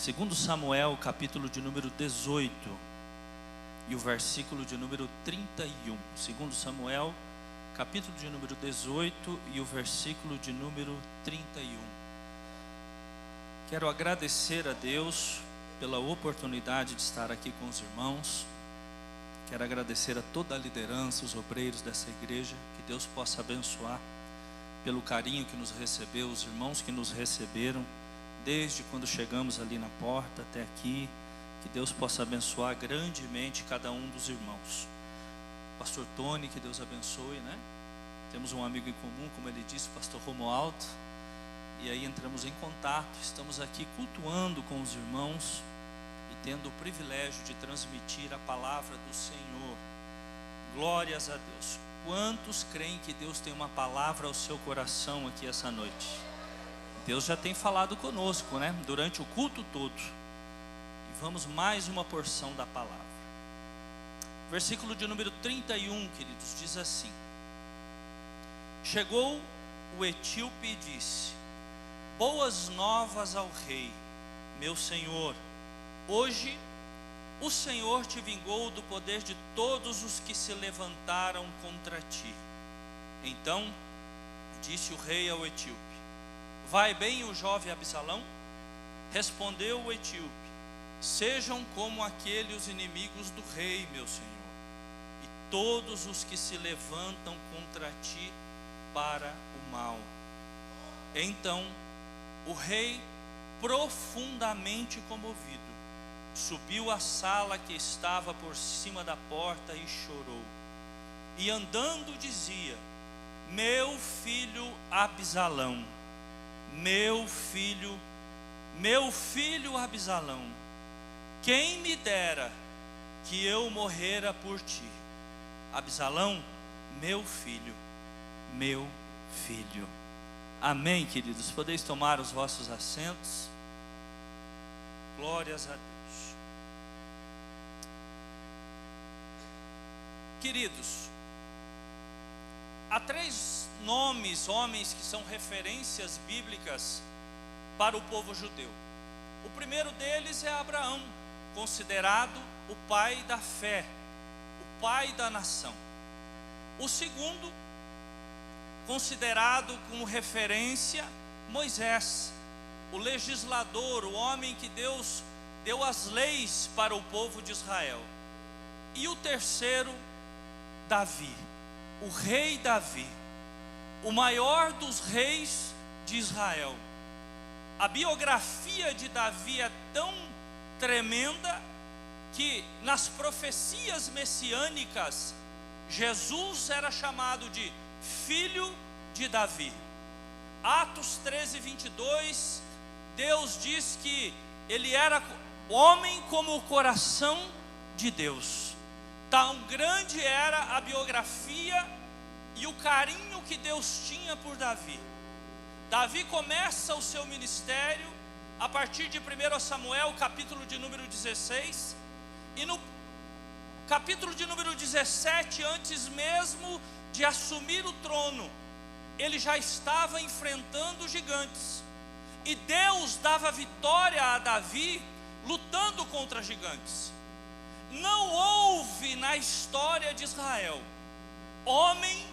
Segundo Samuel, capítulo de número 18 e o versículo de número 31. Segundo Samuel, capítulo de número 18 e o versículo de número 31. Quero agradecer a Deus pela oportunidade de estar aqui com os irmãos. Quero agradecer a toda a liderança, os obreiros dessa igreja. Que Deus possa abençoar pelo carinho que nos recebeu, os irmãos que nos receberam desde quando chegamos ali na porta até aqui. Que Deus possa abençoar grandemente cada um dos irmãos. Pastor Tony, que Deus abençoe, né? Temos um amigo em comum, como ele disse, pastor Romualdo. E aí entramos em contato, estamos aqui cultuando com os irmãos e tendo o privilégio de transmitir a palavra do Senhor. Glórias a Deus. Quantos creem que Deus tem uma palavra ao seu coração aqui essa noite? Deus já tem falado conosco, né? Durante o culto todo. E vamos mais uma porção da palavra. Versículo de número 31, queridos, diz assim: Chegou o etíope e disse: Boas novas ao rei, meu senhor. Hoje o Senhor te vingou do poder de todos os que se levantaram contra ti. Então disse o rei ao etíope: Vai bem o jovem Absalão? Respondeu o etíope: Sejam como aqueles inimigos do rei, meu senhor, e todos os que se levantam contra ti para o mal. Então o rei, profundamente comovido, subiu à sala que estava por cima da porta e chorou. E andando dizia: Meu filho Absalão, meu filho Absalão, quem me dera que eu morrera por ti. Absalão, meu filho. Amém, queridos. Podeis tomar os vossos assentos. Glórias a Deus. Queridos, há três nomes, homens, que são referências bíblicas para o povo judeu. O primeiro deles é Abraão, considerado o pai da fé, o pai da nação. O segundo, considerado como referência, Moisés, o legislador, o homem que Deus deu as leis para o povo de Israel. E o terceiro, Davi, o rei Davi, o maior dos reis de Israel. A biografia de Davi é tão tremenda que nas profecias messiânicas Jesus era chamado de filho de Davi. Atos 13:22, Deus diz que ele era homem como o coração de Deus. Tão grande era a biografia e o carinho que Deus tinha por Davi. Davi começa o seu ministério a partir de 1 Samuel, capítulo de número 16. E no capítulo de número 17, antes mesmo de assumir o trono, ele já estava enfrentando gigantes. E Deus dava vitória a Davi lutando contra gigantes. Não houve na história de Israel homem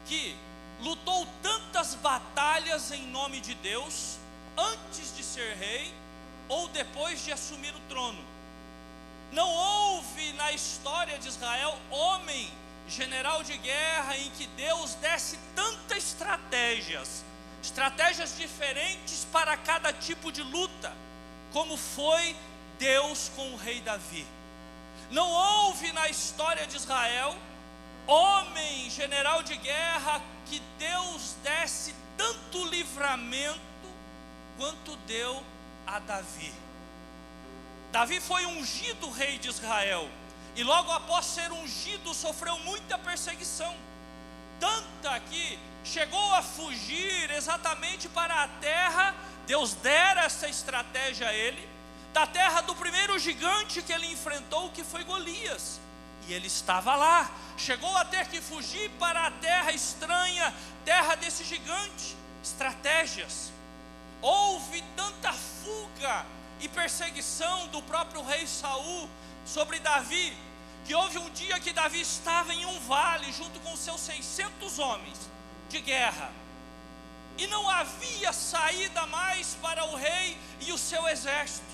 que lutou tantas batalhas em nome de Deus antes de ser rei ou depois de assumir o trono. Não houve na história de Israel homem, general de guerra, em que Deus desse tantas estratégias diferentes para cada tipo de luta, como foi Deus com o rei Davi. Não houve na história de Israel homem, general de guerra, que Deus desse tanto livramento quanto deu a Davi. Davi foi ungido rei de Israel, e logo após ser ungido sofreu muita perseguição, tanta que chegou a fugir exatamente para a terra. Deus dera essa estratégia a ele, da terra do primeiro gigante que ele enfrentou, que foi Golias. E ele estava lá, chegou a ter que fugir para a terra estranha, terra desse gigante. Estratégias. Houve tanta fuga e perseguição do próprio rei Saul sobre Davi, que houve um dia que Davi estava em um vale junto com seus 600 homens de guerra, e não havia saída mais para o rei e o seu exército,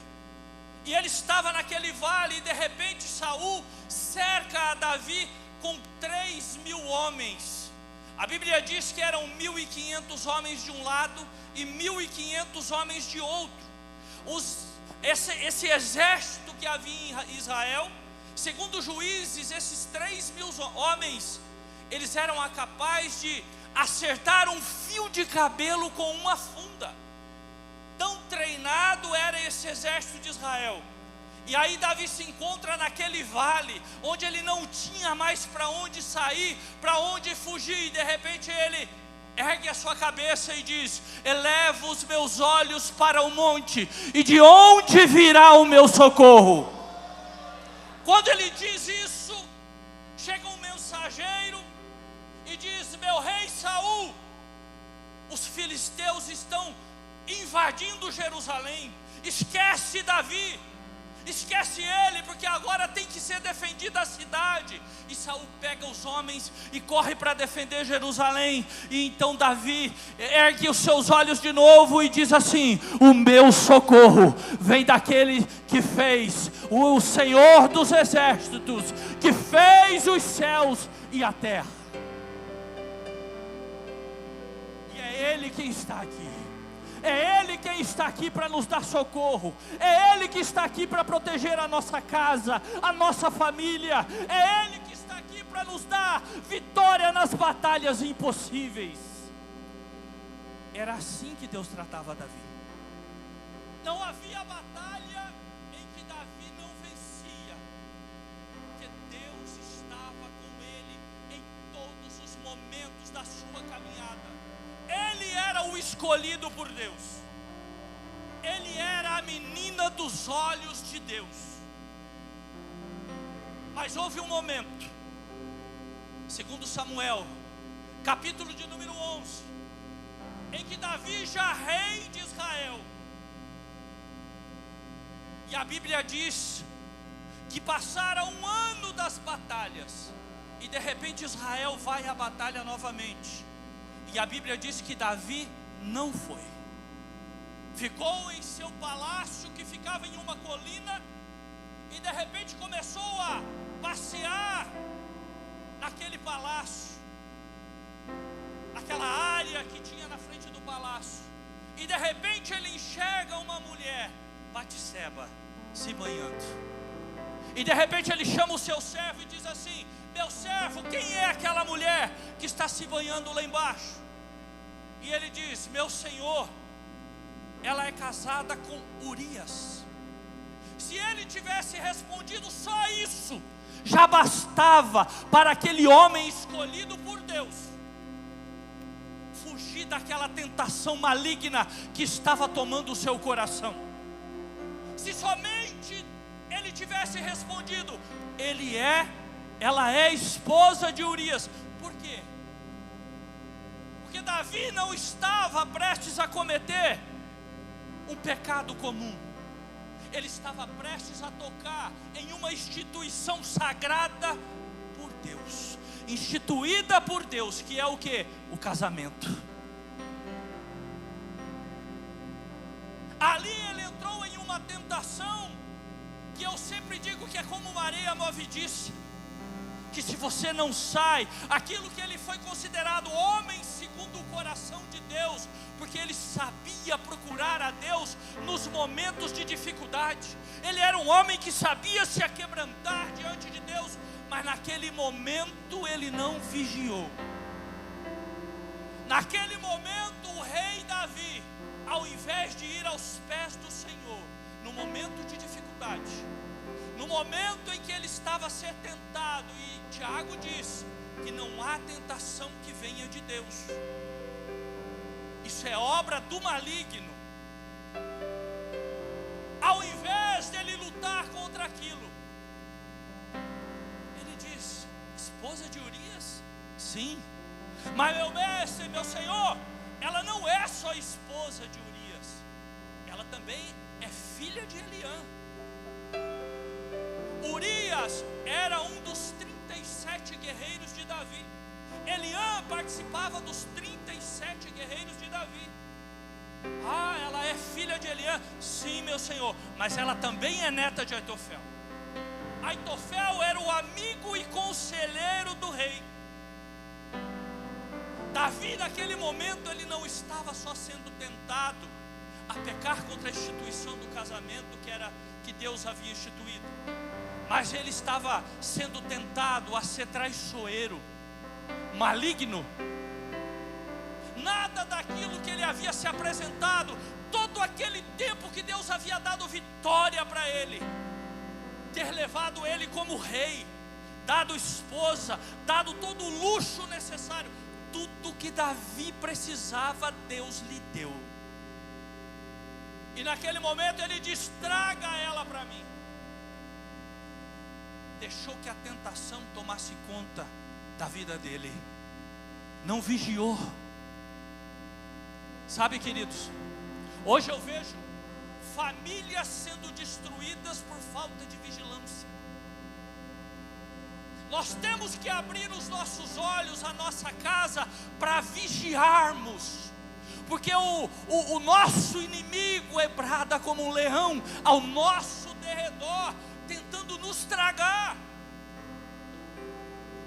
e ele estava naquele vale, e de repente Saul cerca a Davi com 3.000 homens. A Bíblia diz que eram 1.500 homens de um lado e 1.500 homens de outro. Esse exército que havia em Israel, segundo Juízes, esses 3.000 homens, eles eram capazes de acertar um fio de cabelo com uma funda. Tão treinado era esse exército de Israel. E aí Davi se encontra naquele vale, onde ele não tinha mais para onde sair, para onde fugir, e de repente ele ergue a sua cabeça e diz: elevo os meus olhos para o monte, e de onde virá o meu socorro? Quando ele diz isso, chega um mensageiro e diz: meu rei Saul, os filisteus estão invadindo Jerusalém, esquece Davi, esquece ele, porque agora tem que ser defendida a cidade. E Saul pega os homens e corre para defender Jerusalém. E então Davi ergue os seus olhos de novo e diz assim: o meu socorro vem daquele que fez, o Senhor dos exércitos, que fez os céus e a terra. E é Ele quem está aqui. É Ele quem está aqui para nos dar socorro. É Ele que está aqui para proteger a nossa casa, a nossa família. É Ele que está aqui para nos dar vitória nas batalhas impossíveis. Era assim que Deus tratava Davi. Não havia batalha em que Davi não vencia, porque Deus estava com ele em todos os momentos da sua caminhada. Ele era o escolhido por Deus. Ele era a menina dos olhos de Deus. Mas houve um momento, segundo Samuel, capítulo de número 11, em que Davi, já rei de Israel, e a Bíblia diz que passaram um ano das batalhas, e de repente Israel vai à batalha novamente. E a Bíblia diz que Davi não foi. Ficou em seu palácio, que ficava em uma colina, e de repente começou a passear naquele palácio, naquela área que tinha na frente do palácio. E de repente ele enxerga uma mulher, Batseba, se banhando. E de repente ele chama o seu servo e diz assim: meu servo, quem é aquela mulher que está se banhando lá embaixo? E ele diz: meu senhor, ela é casada com Urias. Se ele tivesse respondido só isso, já bastava para aquele homem escolhido por Deus fugir daquela tentação maligna que estava tomando o seu coração. Se somente ele tivesse respondido: ela é esposa de Urias. Por quê? Porque Davi não estava prestes a cometer um pecado comum. Ele estava prestes a tocar em uma instituição sagrada por Deus, instituída por Deus, que é o quê? O casamento. Ali ele entrou em uma tentação, que eu sempre digo que é como Maria movediça, que se você não sai, aquilo que ele foi considerado homem segundo o coração de Deus, porque ele sabia procurar a Deus nos momentos de dificuldade. Ele era um homem que sabia se aquebrantar diante de Deus, mas naquele momento ele não vigiou. Naquele momento o rei Davi, ao invés de ir aos pés do Senhor, no momento de dificuldade, no momento em que ele estava a ser tentado, e Tiago diz que não há tentação que venha de Deus, isso é obra do maligno. Ao invés dele lutar contra aquilo, ele diz: esposa de Urias? Sim, mas meu mestre, meu senhor, ela não é só esposa de Urias, ela também é filha de Eliã. Urias era um dos 37 guerreiros de Davi. Eliã participava dos 37 guerreiros de Davi. Ah, ela é filha de Eliã? Sim, meu senhor, mas ela também é neta de Aitofel. Aitofel era o amigo e conselheiro do rei. Davi, naquele momento, ele não estava só sendo tentado a pecar contra a instituição do casamento que Deus havia instituído, mas ele estava sendo tentado a ser traiçoeiro, maligno. Nada daquilo que ele havia se apresentado, todo aquele tempo que Deus havia dado vitória para ele, ter levado ele como rei, dado esposa, dado todo o luxo necessário, tudo que Davi precisava, Deus lhe deu. E naquele momento ele diz: traga ela para mim. Deixou que a tentação tomasse conta da vida dele, não vigiou. Sabe, queridos, hoje eu vejo famílias sendo destruídas por falta de vigilância. Nós temos que abrir os nossos olhos, a nossa casa, para vigiarmos, porque o nosso inimigo é brada como um leão ao nosso derredor, tentando nos tragar.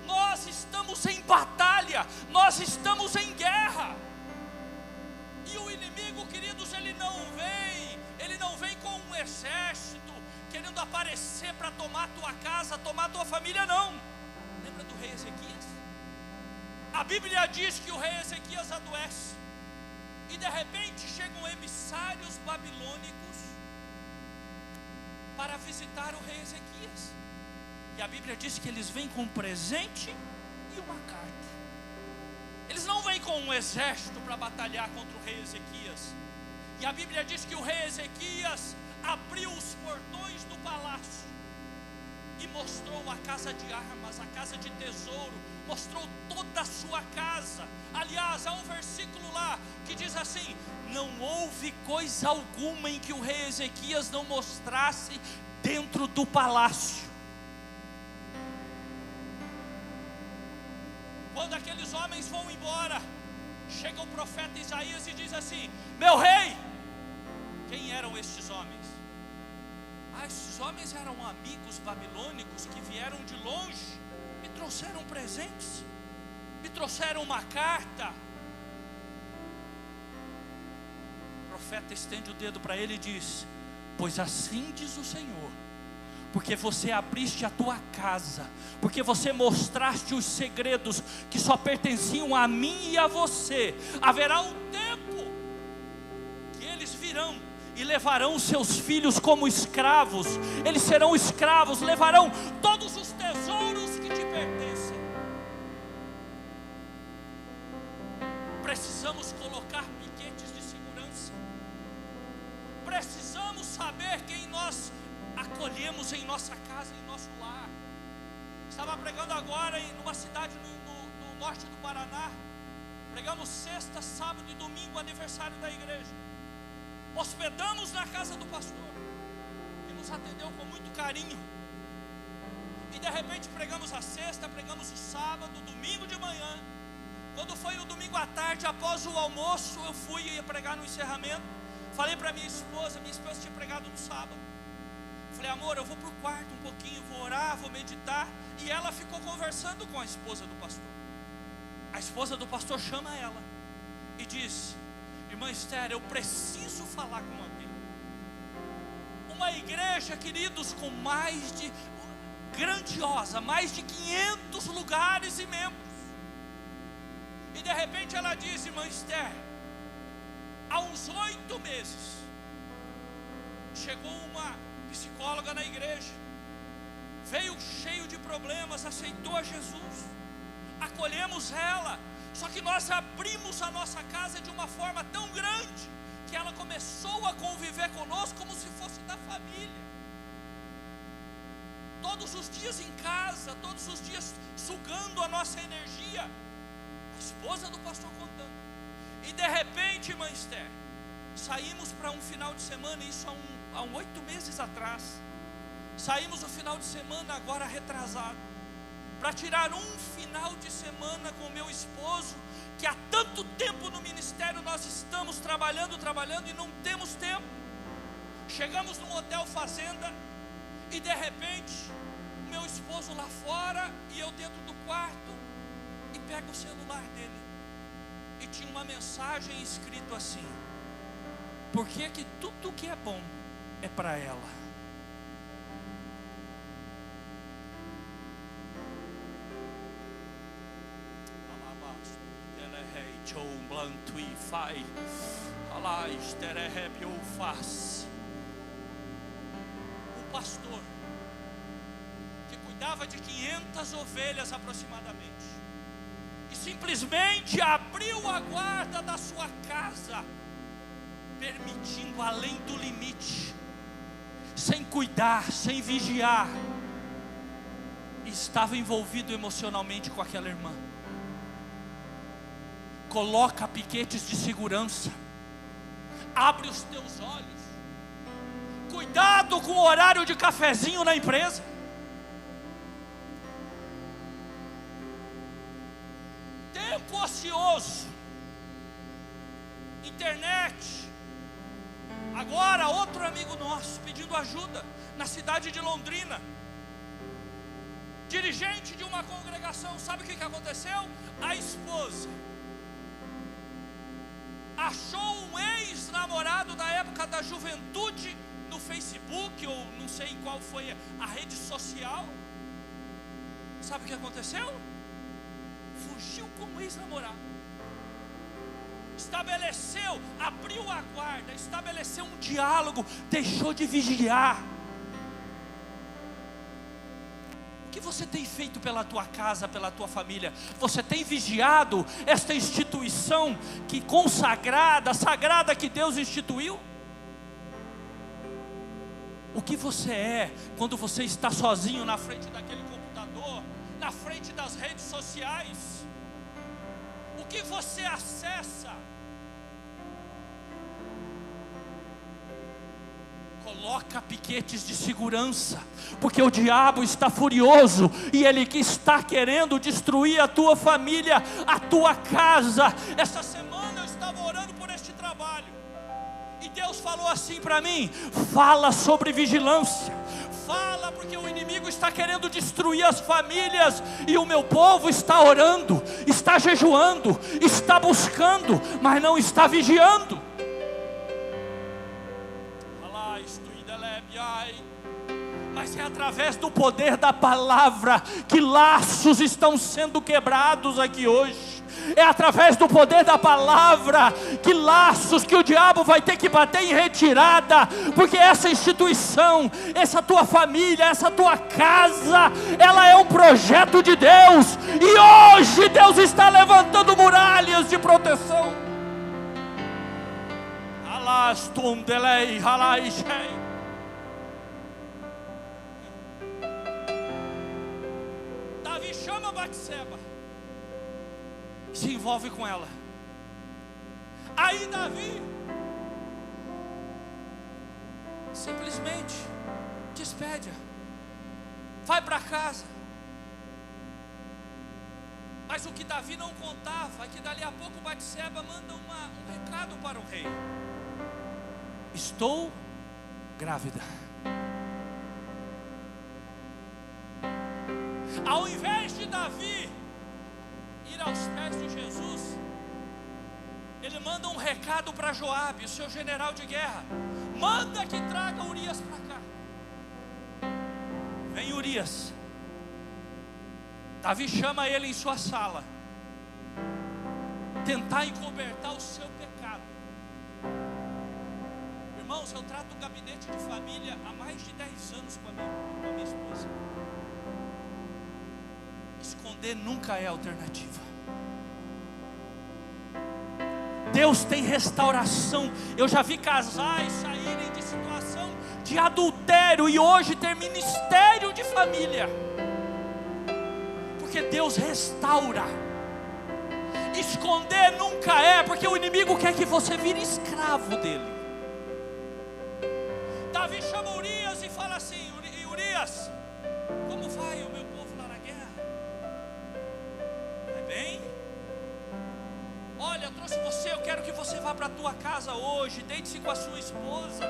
Nós estamos em batalha, nós estamos em guerra. E o inimigo, queridos, ele não vem com um exército querendo aparecer para tomar a tua casa, tomar a tua família, não. Lembra do rei Ezequias? A Bíblia diz que o rei Ezequias adoece, e de repente chegam emissários babilônicos para visitar o rei Ezequias. E a Bíblia diz que eles vêm com um presente e uma carta. Eles não vêm com um exército para batalhar contra o rei Ezequias. E a Bíblia diz que o rei Ezequias abriu os portões do palácio e mostrou a casa de armas, a casa de tesouro, mostrou toda a sua casa. Aliás, há um versículo lá que diz assim: não houve coisa alguma em que o rei Ezequias não mostrasse dentro do palácio. Quando aqueles homens vão embora, chega o profeta Isaías e diz assim: meu rei, quem eram estes homens? Ah, estes homens eram amigos babilônicos que vieram de longe, me trouxeram presentes, me trouxeram uma carta. O profeta estende o dedo para ele e diz: pois assim diz o Senhor, porque você abriste a tua casa, porque você mostraste os segredos que só pertenciam a mim e a você, haverá um tempo que eles virão e levarão seus filhos como escravos. Eles serão escravos, levarão todos os tesouros que te pertencem. Precisamos colocar piquetes de segurança, precisamos saber quem nós acolhemos em nossa casa, em nosso lar. Estava pregando agora em uma cidade no norte do Paraná. Pregamos sexta, sábado e domingo, aniversário da igreja. Hospedamos na casa do pastor, que nos atendeu com muito carinho. E de repente pregamos a sexta, pregamos o sábado, domingo de manhã. Quando foi no domingo à tarde, após o almoço, eu fui e ia pregar no encerramento. Falei para minha esposa tinha pregado no sábado. Falei: amor, eu vou para o quarto um pouquinho, vou orar, vou meditar. E ela ficou conversando com a esposa do pastor. A esposa do pastor chama ela e diz: irmã Esther, eu preciso falar com alguém. Uma igreja, queridos, com grandiosa, mais de 500 lugares e membros. E de repente ela diz: irmã Esther, há uns 8 meses chegou uma psicóloga na igreja, veio cheio de problemas, aceitou a Jesus, acolhemos ela, só que nós abrimos a nossa casa de uma forma tão grande que ela começou a conviver conosco como se fosse da família, todos os dias em casa, todos os dias sugando a nossa energia. A esposa do pastor contando. E de repente, irmã Esther, saímos para um final de semana, isso há há 8 meses atrás. Saímos no final de semana, agora retrasado, para tirar um final de semana com meu esposo, que há tanto tempo no ministério nós estamos trabalhando e não temos tempo. Chegamos num hotel fazenda e de repente meu esposo lá fora e eu dentro do quarto, e pego o celular dele e tinha uma mensagem escrito assim: por que que tudo que é bom é para ela? O pastor, que cuidava de 500 ovelhas aproximadamente, e simplesmente abriu a guarda da sua casa, permitindo além do limite, sem cuidar, sem vigiar, estava envolvido emocionalmente com aquela irmã. Coloca piquetes de segurança, abre os teus olhos, cuidado com o horário de cafezinho na empresa. Tempo ocioso, internet. Agora outro amigo nosso pedindo ajuda na cidade de Londrina, dirigente de uma congregação. Sabe o que aconteceu? A esposa achou um ex-namorado da época da juventude no Facebook, ou não sei em qual foi a rede social. Sabe o que aconteceu? Fugiu com o ex-namorado, estabeleceu, abriu a guarda, estabeleceu um diálogo, deixou de vigiar. O que você tem feito pela tua casa, pela tua família? Você tem vigiado esta instituição que consagrada, sagrada, que Deus instituiu? O que você é quando você está sozinho na frente daquele computador, na frente das redes sociais? O que você acessa? Coloca piquetes de segurança, porque o diabo está furioso e ele que está querendo destruir a tua família, a tua casa. Essa semana eu estava orando por este trabalho e Deus falou assim para mim: fala sobre vigilância, fala, porque o inimigo está querendo destruir as famílias e o meu povo está orando, está jejuando, está buscando, mas não está vigiando. Mas é através do poder da palavra que laços estão sendo quebrados aqui hoje. É através do poder da palavra que laços que o diabo vai ter que bater em retirada, porque essa instituição, essa tua família, essa tua casa, ela é um projeto de Deus, e hoje Deus está levantando muralhas de proteção. Alastundelei, halaishei. Chama Batseba, se envolve com ela. Aí Davi simplesmente despede-a, vai para casa. Mas o que Davi não contava é que dali a pouco Batseba manda um recado para o rei: estou grávida. Ao invés de Davi ir aos pés de Jesus, ele manda um recado para Joabe, o seu general de guerra: manda que traga Urias para cá. Vem Urias. Davi chama ele em sua sala, tentar encobertar o seu pecado. Irmãos, eu trato o gabinete de família há mais de 10 anos com a minha esposa. Esconder nunca é alternativa. Deus tem restauração. Eu já vi casais saírem de situação de adultério e hoje ter ministério de família, porque Deus restaura. Esconder nunca é, porque o inimigo quer que você vire escravo dele. casa hoje, deite-se com a sua esposa.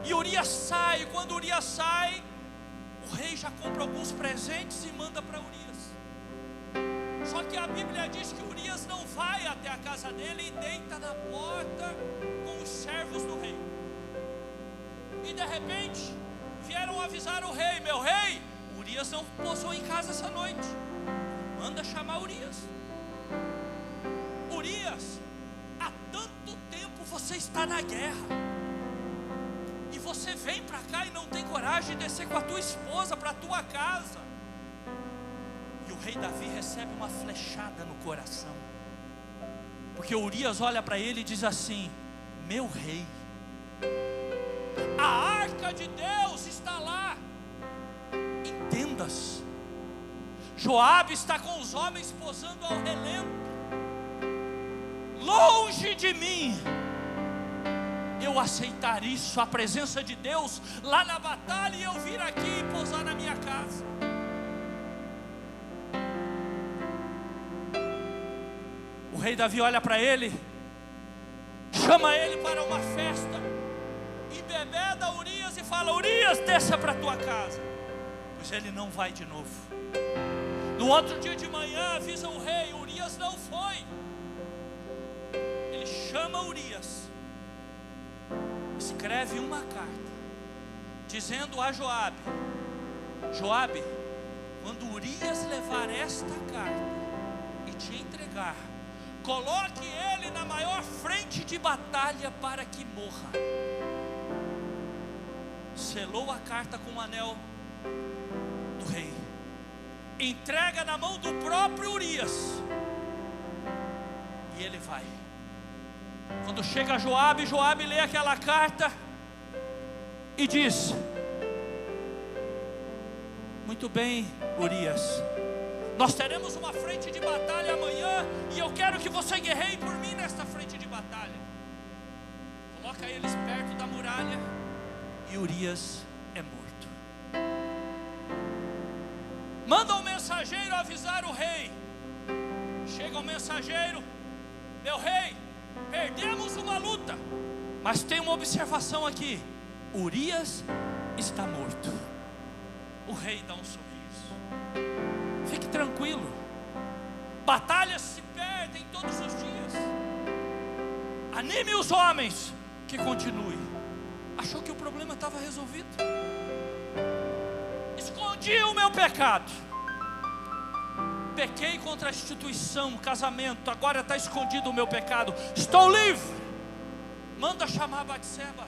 E Urias sai. Quando Urias sai, o rei já compra alguns presentes e manda para Urias. Só que a Bíblia diz que Urias não vai até a casa dele e deita na porta com os servos do rei. E de repente vieram avisar o rei: meu rei, Urias não pousou em casa essa noite, manda chamar Urias. Urias, há tanto tempo você está na guerra, e você vem para cá e não tem coragem de descer com a tua esposa para a tua casa. E o rei Davi recebe uma flechada no coração, porque Urias olha para ele e diz assim: meu rei, a arca de Deus está lá em tendas, Joabe está com os homens posando ao relento. Longe de mim eu aceitar isso, a presença de Deus lá na batalha, e eu vir aqui e pousar na minha casa. O rei Davi olha para ele, chama ele para uma festa, e embebeda Urias e fala: Urias, desça para a tua casa. Pois ele não vai de novo. No outro dia de manhã avisa o rei: Urias não foi. Ele chama Urias, escreve uma carta dizendo a Joabe: Joabe, quando Urias levar esta carta e te entregar, coloque ele na maior frente de batalha para que morra. Selou a carta com o anel do rei, entrega na mão do próprio Urias, e ele vai. Quando chega Joabe, Joabe lê aquela carta e diz: muito bem, Urias, nós teremos uma frente de batalha amanhã, e eu quero que você guerreie por mim nesta frente de batalha. Coloca eles perto da muralha, e Urias é morto. Manda um mensageiro avisar o rei. Chega o mensageiro: meu rei, perdemos uma luta, mas tem uma observação aqui: Urias está morto. O rei dá um sorriso: fique tranquilo, batalhas se perdem todos os dias, anime os homens que continue. Achou que o problema estava resolvido? Escondi o meu pecado, pequei contra a instituição, casamento, agora está escondido o meu pecado, estou livre. Manda chamar Batseba,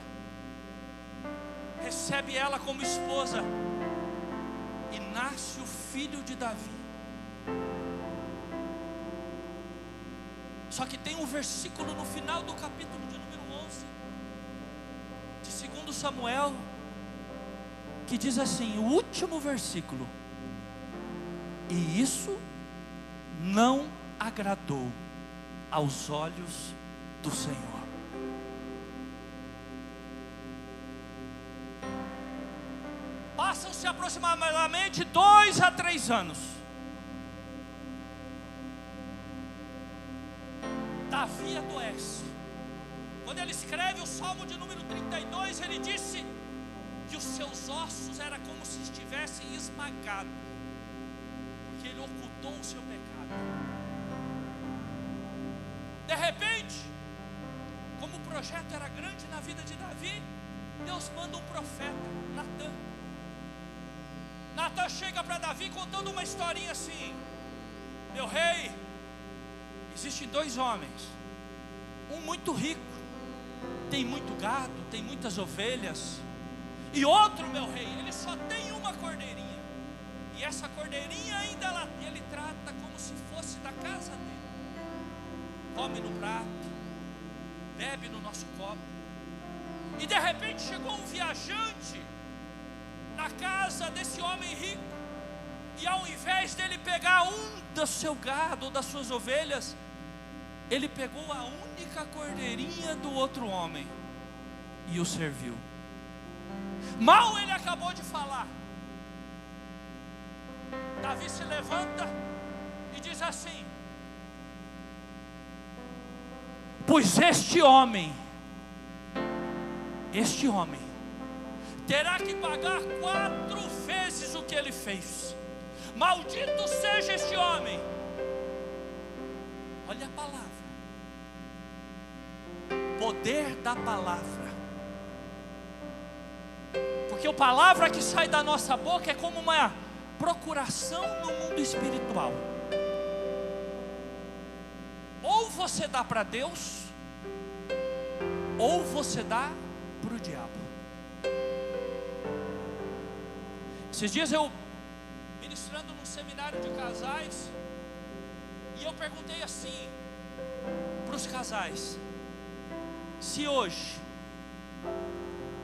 recebe ela como esposa, e nasce o filho de Davi. Só que tem um versículo no final do capítulo de número 11 de 2 Samuel, que diz assim, o último versículo: e isso não agradou aos olhos do Senhor. Passam-se aproximadamente 2 a 3 anos. Davi adoece. Quando ele escreve o Salmo de número 32, ele disse que os seus ossos eram como se estivessem esmagados, porque ele ocultou o seu pecado. De repente, como o projeto era grande na vida de Davi, Deus manda um profeta, Natã. Natã chega para Davi contando uma historinha assim: meu rei, existem 2 homens, um muito rico, tem muito gado, tem muitas ovelhas, e outro, meu rei, ele só tem uma cordeirinha, e essa cordeirinha ainda ele trata como se fosse da casa dele, come no prato, bebe no nosso copo. E de repente chegou um viajante na casa desse homem rico, e ao invés dele pegar um do seu gado, das suas ovelhas, ele pegou a única cordeirinha do outro homem e o serviu. Mal ele acabou de falar, Davi se levanta e diz assim: pois este homem terá que pagar 4 vezes o que ele fez. Maldito seja este homem. Olha a palavra, poder da palavra, porque a palavra que sai da nossa boca é como uma procuração no mundo espiritual. Ou você dá para Deus, ou você dá para o diabo. Esses dias eu ministrando num seminário de casais, e eu perguntei assim para os casais: se hoje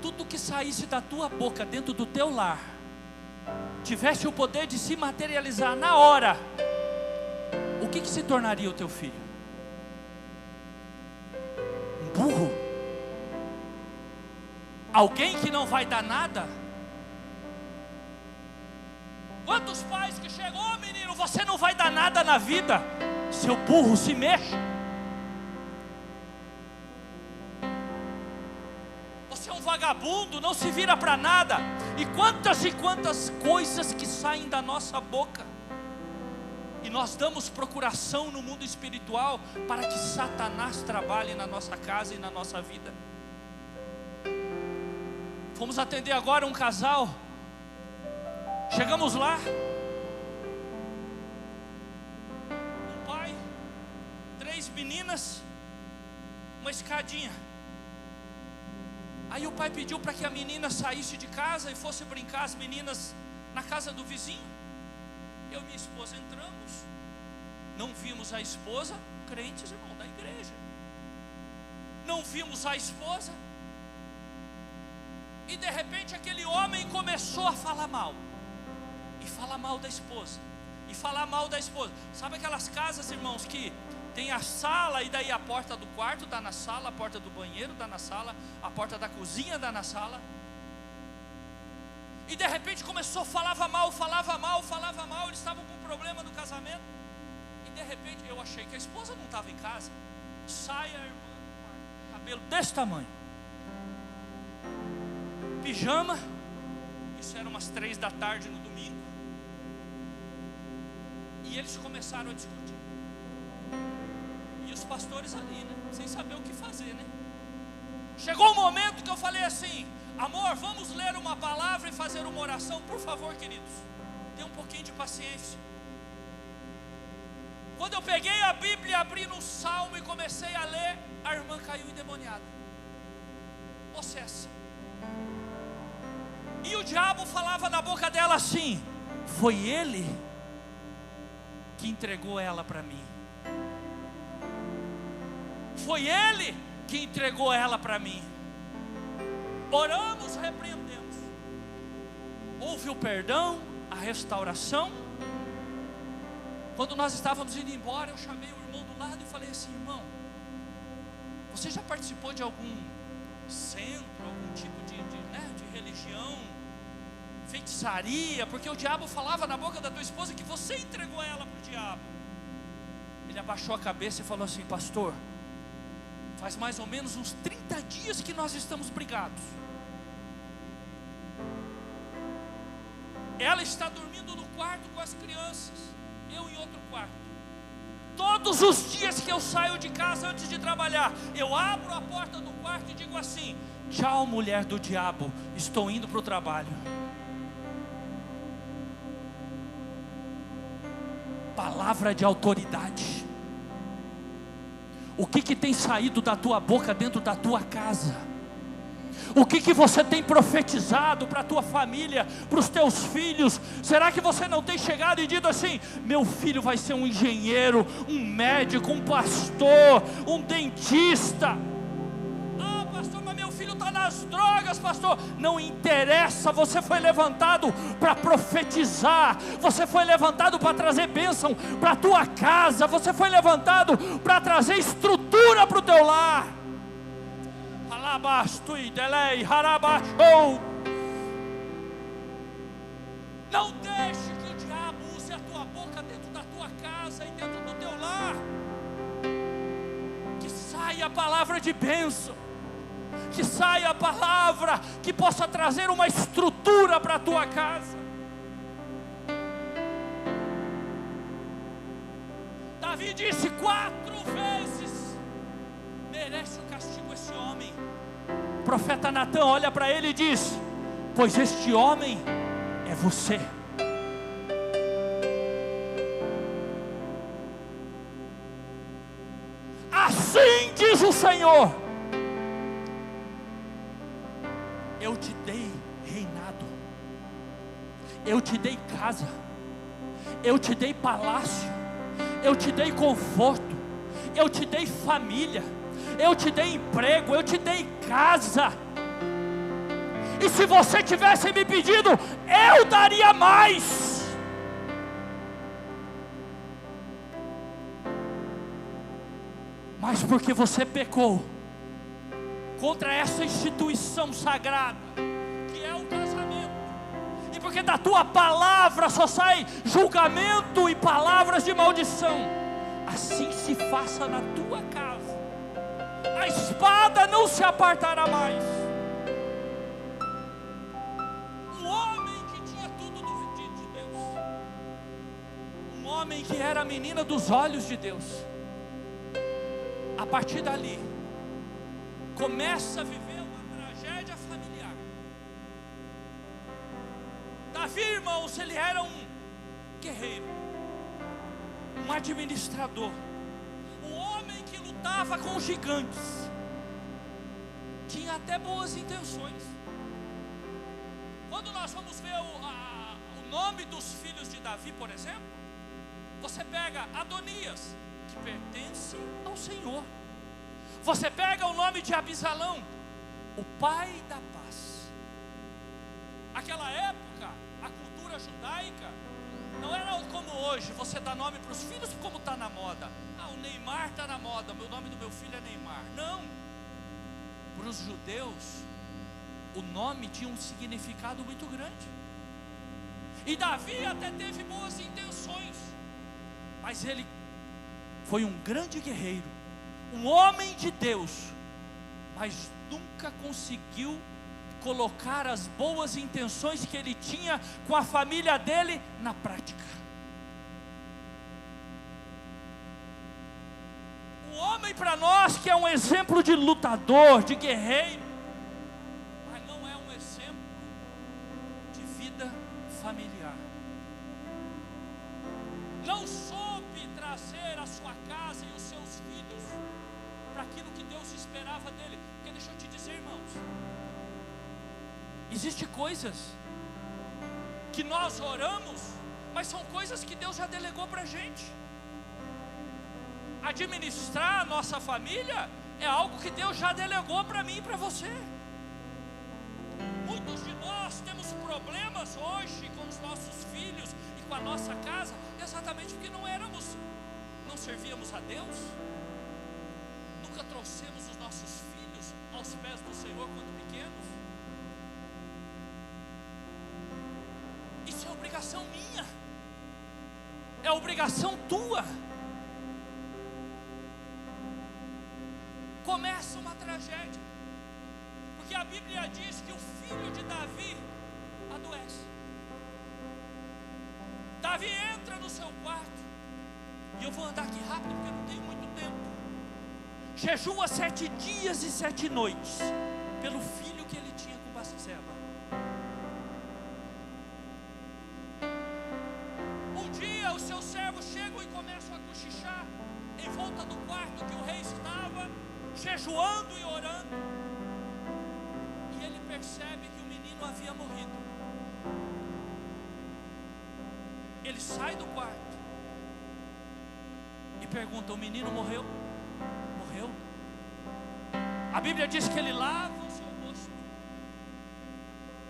tudo que saísse da tua boca dentro do teu lar tivesse o poder de se materializar na hora, o que se tornaria o teu filho? Um burro? Alguém que não vai dar nada? Quantos pais que chegam: ô menino, você não vai dar nada na vida, seu burro, se mexe. Você é um vagabundo, não se vira para nada. E quantas coisas que saem da nossa boca, e nós damos procuração no mundo espiritual para que Satanás trabalhe na nossa casa e na nossa vida. Fomos atender agora um casal. Chegamos lá, um pai, 3 meninas, uma escadinha. Aí o pai pediu para que a menina saísse de casa e fosse brincar, as meninas, na casa do vizinho. Eu e minha esposa entramos, não vimos a esposa, crentes, irmão, da igreja. Não vimos a esposa, e de repente aquele homem começou a falar mal. E falar mal da esposa, e falar mal da esposa. Sabe aquelas casas, irmãos, que tem a sala, e daí a porta do quarto dá na sala, a porta do banheiro dá na sala, a porta da cozinha dá na sala. E de repente começou, falava mal. Eles estavam com problema no casamento. E de repente eu achei que a esposa não estava em casa. Sai a irmã do quarto, cabelo desse tamanho, pijama. Isso era umas 3 da tarde no domingo. E eles começaram a discutir. E os pastores ali, né, sem saber o que fazer, né? Chegou um momento que eu falei assim: amor, vamos ler uma palavra e fazer uma oração, por favor, queridos. Tenha um pouquinho de paciência. Quando eu peguei a Bíblia, abri no Salmo e comecei a ler, a irmã caiu endemoniada, possessa. E o diabo falava na boca dela assim: foi ele que entregou ela para mim. Foi ele que entregou ela para mim. Oramos, repreendemos. Houve o perdão, a restauração. Quando nós estávamos indo embora, eu chamei o irmão do lado e falei assim: irmão, você já participou de algum centro, algum tipo de religião, feitiçaria? Porque o diabo falava na boca da tua esposa que você entregou ela para o diabo. Ele abaixou a cabeça e falou assim: pastor, faz mais ou menos uns 30 dias que nós estamos brigados. Ela está dormindo no quarto com as crianças, eu em outro quarto. Todos os dias que eu saio de casa antes de trabalhar, eu abro a porta do quarto e digo assim: tchau, mulher do diabo, estou indo para o trabalho. Palavra de autoridade. O que tem saído da tua boca dentro da tua casa? O que você tem profetizado para a tua família, para os teus filhos? Será que você não tem chegado e dito assim: meu filho vai ser um engenheiro, um médico, um pastor, um dentista? Ah, pastor, mas meu filho está nas drogas, pastor. Não interessa, você foi levantado para profetizar. Você foi levantado para trazer bênção para a tua casa. Você foi levantado para trazer estrutura para o teu lar. Não deixe que o diabo use a tua boca dentro da tua casa e dentro do teu lar. Que saia saia a palavra de bênção, que saia a palavra que possa trazer uma estrutura para a tua casa. Davi disse 4 vezes: merece o castigo esse homem. O profeta Natan olha para ele e diz: pois este homem é você. Assim diz o Senhor: eu te dei reinado, eu te dei casa, eu te dei palácio, eu te dei conforto, eu te dei família, eu te dei emprego, eu te dei casa. E se você tivesse me pedido, eu daria mais. Mas porque você pecou contra essa instituição sagrada, que é o casamento, e porque da tua palavra só sai julgamento e palavras de maldição, assim se faça na tua casa. A espada não se apartará mais. Um homem que tinha tudo de Deus, um homem que era a menina dos olhos de Deus, a partir dali começa a viver uma tragédia familiar. Davi, irmãos, ele era um guerreiro, um administrador, um homem que lutava com gigantes, tinha até boas intenções. Quando nós vamos ver o nome dos filhos de Davi, por exemplo, você pega Adonias, que pertence ao Senhor. Você pega o nome de Abisalão, o pai da paz. Aquela época, a cultura judaica não era como hoje, você dá nome para os filhos como está na moda. O Neymar está na moda, o nome do meu filho é Neymar. Não, para os judeus o nome tinha um significado muito grande. E Davi até teve boas intenções, mas ele foi um grande guerreiro, um homem de Deus, mas nunca conseguiu colocar as boas intenções que ele tinha com a família dele na prática. O homem para nós que é um exemplo de lutador, de guerreiro, mas não é um exemplo de vida familiar. Não soube trazer a sua casa e os seus filhos para aquilo que Deus esperava dele. Porque deixa eu te dizer, irmãos, existem coisas que nós oramos, mas são coisas que Deus já delegou para a gente. Administrar a nossa família é algo que Deus já delegou para mim e para você. Muitos de nós temos problemas hoje com os nossos filhos e com a nossa casa, exatamente porque não servíamos a Deus, nunca trouxemos os nossos filhos aos pés do Senhor quando pequenos. Isso é obrigação minha, é obrigação tua. Começa uma tragédia, porque a Bíblia diz que o filho de Davi adoece. Davi entra no seu quarto, e eu vou andar aqui rápido porque não tenho muito tempo. Jejua 7 dias e 7 noites pelo filho que ele tinha com Batseba. Um dia os seus servos chegam e começam a cochichar em volta do quarto que o rei estava jejuando e orando, e ele percebe que o menino havia morrido. Ele sai do quarto e pergunta: o menino morreu? Morreu. A Bíblia diz que ele lava o seu rosto,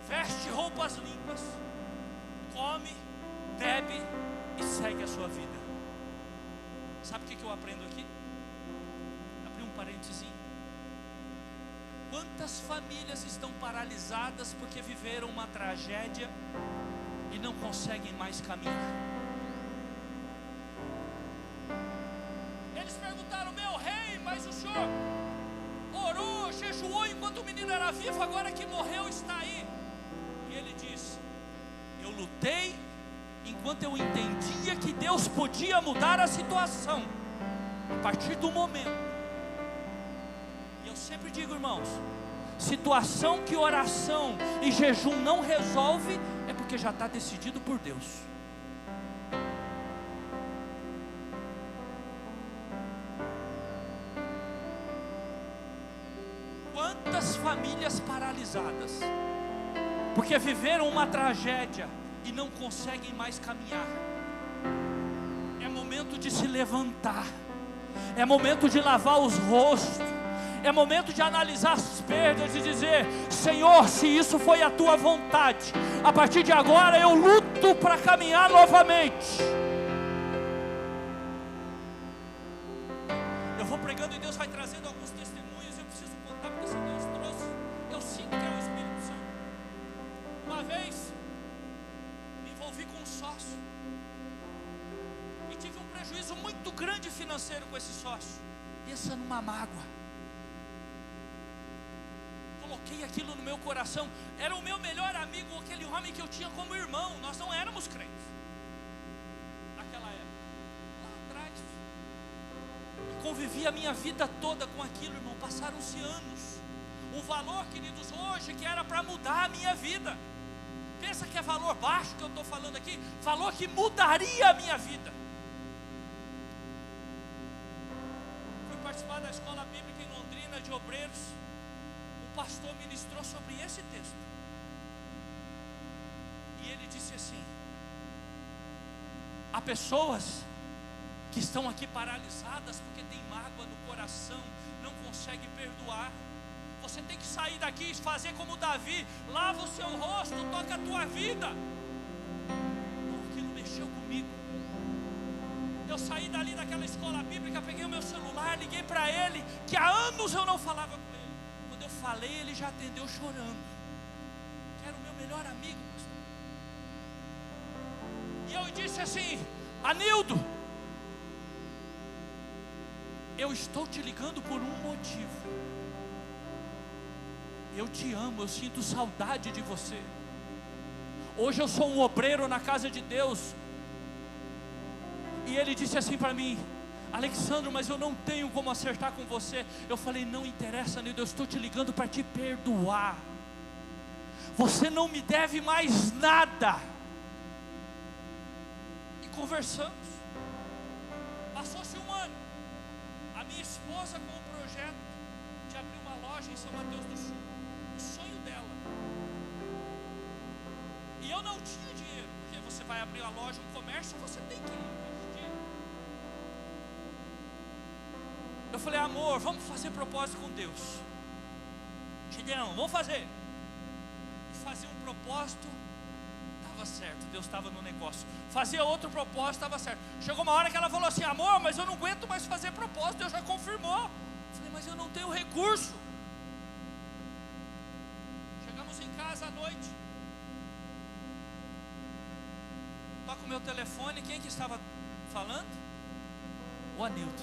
veste roupas limpas, come, bebe e segue a sua vida. Sabe o que eu aprendo aqui? Parênteses. Quantas famílias estão paralisadas porque viveram uma tragédia e não conseguem mais caminhar? Eles perguntaram: meu rei, mas o senhor vivo agora que morreu está aí. E ele diz: eu lutei enquanto eu entendia que Deus podia mudar a situação. A partir do momento, e eu sempre digo, irmãos, situação que oração e jejum não resolve, é porque já está decidido por Deus. Quantas famílias paralisadas, porque viveram uma tragédia e não conseguem mais caminhar. É momento de se levantar, é momento de lavar os rostos, é momento de analisar as perdas e dizer: Senhor, se isso foi a tua vontade, a partir de agora eu luto para caminhar novamente. Eu vou pregando e Deus vai trazendo alguns testemunhos. Eu preciso contar porque esse Deus trouxe. Eu sinto que é o Espírito Santo. Uma vez me envolvi com um sócio e tive um prejuízo muito grande financeiro com esse sócio. Pensa numa mágoa. Coloquei aquilo no meu coração. Era o meu melhor amigo, aquele homem que eu tinha como irmão. Nós não éramos crentes naquela época, lá atrás. Eu convivi a minha vida toda com aquilo, irmão. Passaram-se anos. Um valor, queridos, hoje que era para mudar a minha vida. Pensa que é valor baixo que eu estou falando aqui. Valor que mudaria a minha vida. Fui participar da escola bíblica em Londrina, de obreiros. O pastor ministrou sobre esse texto. E ele disse assim: há pessoas que estão aqui paralisadas porque tem mágoa no coração, não conseguem perdoar. Você tem que sair daqui e fazer como Davi: lava o seu rosto, toca a tua vida. Aquilo mexeu comigo. Eu saí dali daquela escola bíblica, peguei o meu celular, liguei para ele, que há anos eu não falava com ele. Quando eu falei, ele já atendeu chorando, que era o meu melhor amigo, pastor. E eu disse assim: Anildo, eu estou te ligando por um motivo. Eu te amo, eu sinto saudade de você. Hoje eu sou um obreiro na casa de Deus. E ele disse assim para mim: Alexandre, mas eu não tenho como acertar com você. Eu falei: não interessa, Nildo, eu estou te ligando para te perdoar. Você não me deve mais nada. E conversamos. Passou-se um ano. A minha esposa com o projeto de abrir uma loja em São Mateus do Sul. O sonho dela. E eu não tinha dinheiro, porque você vai abrir uma loja, um comércio, você tem que investir. Eu falei: amor, vamos fazer propósito com Deus. Gideão, vamos fazer. E fazia um propósito, estava certo, Deus estava no negócio. Fazia outro propósito, estava certo. Chegou uma hora que ela falou assim: amor, mas eu não aguento mais fazer propósito, Deus já confirmou. Eu falei: mas eu não tenho recurso. Chegamos em casa à noite. Toca o meu telefone, quem que estava falando? O Anildo.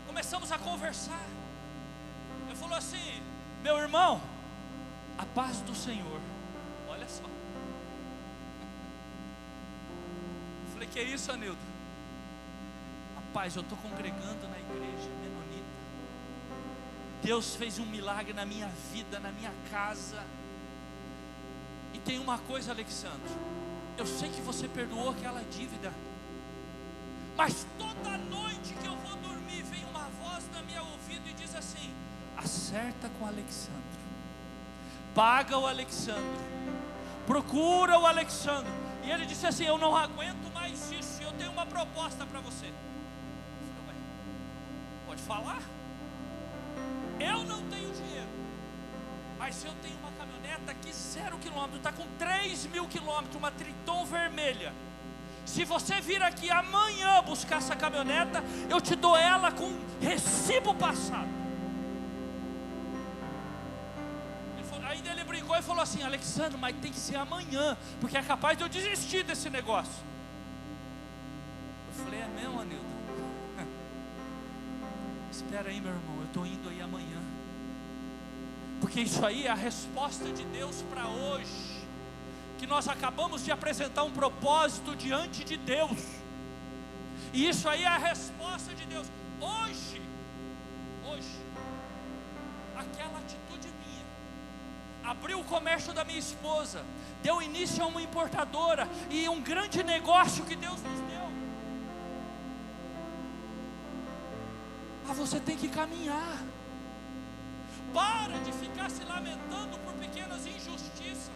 Começamos a conversar. Ele falou assim: meu irmão, a paz do Senhor. Olha só. Eu falei: que é isso, Anildo? Rapaz, eu estou congregando na igreja menonita. Deus fez um milagre na minha vida, na minha casa. E tem uma coisa, Alexandre, eu sei que você perdoou aquela dívida, mas toda noite que eu vou dormir, vem uma voz na minha ouvido e diz assim: acerta com o Alexandre, paga o Alexandre, procura o Alexandre. E ele disse assim: eu não aguento mais isso, eu tenho uma proposta para você. Eu falei: ué, pode falar? Eu não tenho dinheiro, mas eu tenho uma caminhoneta que 0 km, está com 3.000 km, uma Triton vermelha. Se você vir aqui amanhã buscar essa caminhoneta, eu te dou ela com recibo passado. Ainda ele brincou e falou assim: Alexandre, mas tem que ser amanhã, porque é capaz de eu desistir desse negócio. Eu falei: é mesmo, Anildo? Espera aí, meu irmão, eu estou indo aí amanhã. Porque isso aí é a resposta de Deus para hoje. Que nós acabamos de apresentar um propósito diante de Deus. E isso aí é a resposta de Deus. Hoje, aquela atitude minha abriu o comércio da minha esposa, deu início a uma importadora e um grande negócio que Deus nos deu. Mas você tem que caminhar. Para de ficar se lamentando por pequenas injustiças,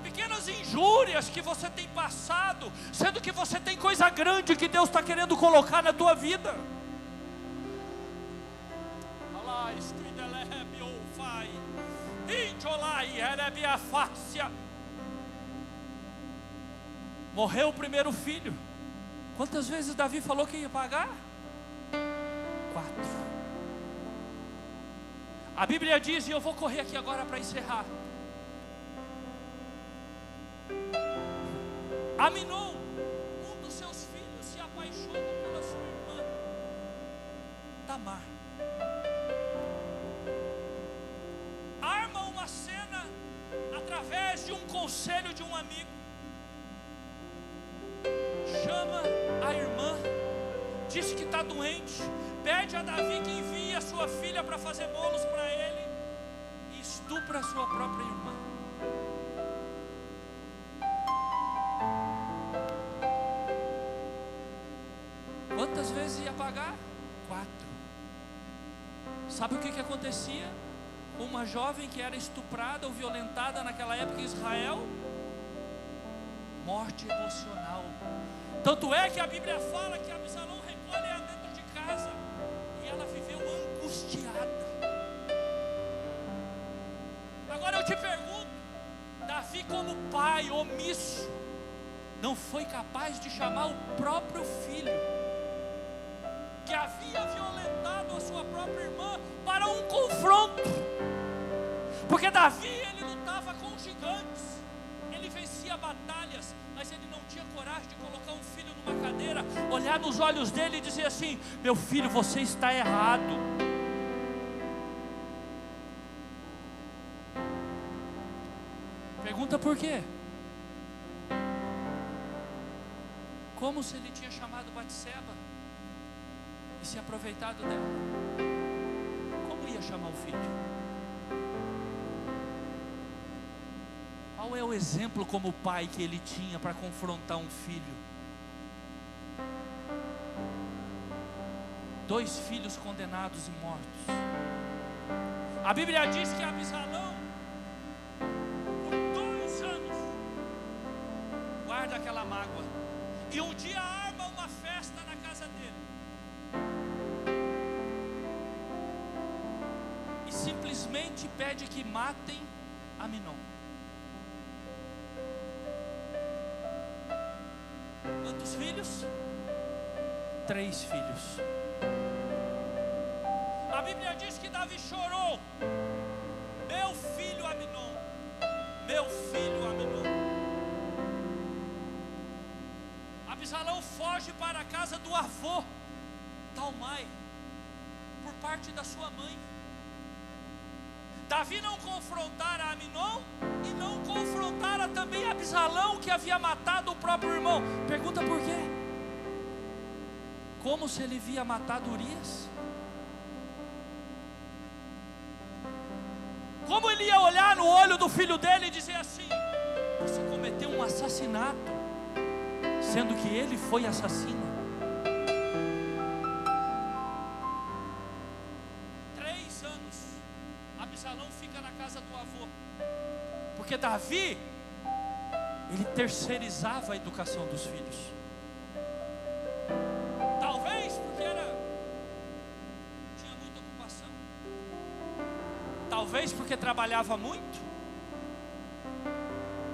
pequenas injúrias que você tem passado, sendo que você tem coisa grande que Deus está querendo colocar na tua vida. Morreu o primeiro filho. Quantas vezes Davi falou que ia pagar? 4. A Bíblia diz, e eu vou correr aqui agora para encerrar. Aminon, um dos seus filhos, se apaixona pela sua irmã Tamar. Arma uma cena através de um conselho de um amigo. Chama a irmã, diz que está doente, pede a Davi que envie a sua filha para fazer bolos para ele e estupra a sua própria irmã. Quantas vezes ia pagar? 4. Sabe o que acontecia com uma jovem que era estuprada ou violentada naquela época em Israel? Morte emocional. Tanto é que a Bíblia fala que Absalão recolhe ela dentro de casa e ela viveu angustiada. Agora eu te pergunto, Davi como pai omisso, não foi capaz de chamar o próprio filho, que havia violentado a sua própria irmã, para um confronto? Porque Davi, ele lutava com gigantes, ele vencia batalhas, mas ele não tinha coragem de colocar um filho numa cadeira, olhar nos olhos dele e dizer assim: meu filho, você está errado. Pergunta por quê? Como se ele tinha chamado Batseba e se aproveitado dela? Como ia chamar o filho? Qual é o exemplo como pai que ele tinha para confrontar um filho? 2 filhos condenados e mortos. A Bíblia diz que Absalão, por 2 anos, guarda aquela mágoa, e um dia arma uma festa na casa dele, e simplesmente pede que matem Aminon. Quantos filhos? 3 filhos. A Bíblia diz que Davi chorou: meu filho Aminon, meu filho Aminon. Absalão foge para a casa do avô Talmai, por parte da sua mãe. Davi não confrontara Aminon e não confrontara também Absalão, que havia matado o próprio irmão. Pergunta por quê? Como se ele via matado Urias? Como ele ia olhar no olho do filho dele e dizer assim: você cometeu um assassinato, sendo que ele foi assassino? 3 anos Absalão fica na casa do avô, porque Davi, ele terceirizava a educação dos filhos. Talvez porque tinha muita ocupação, talvez porque trabalhava muito,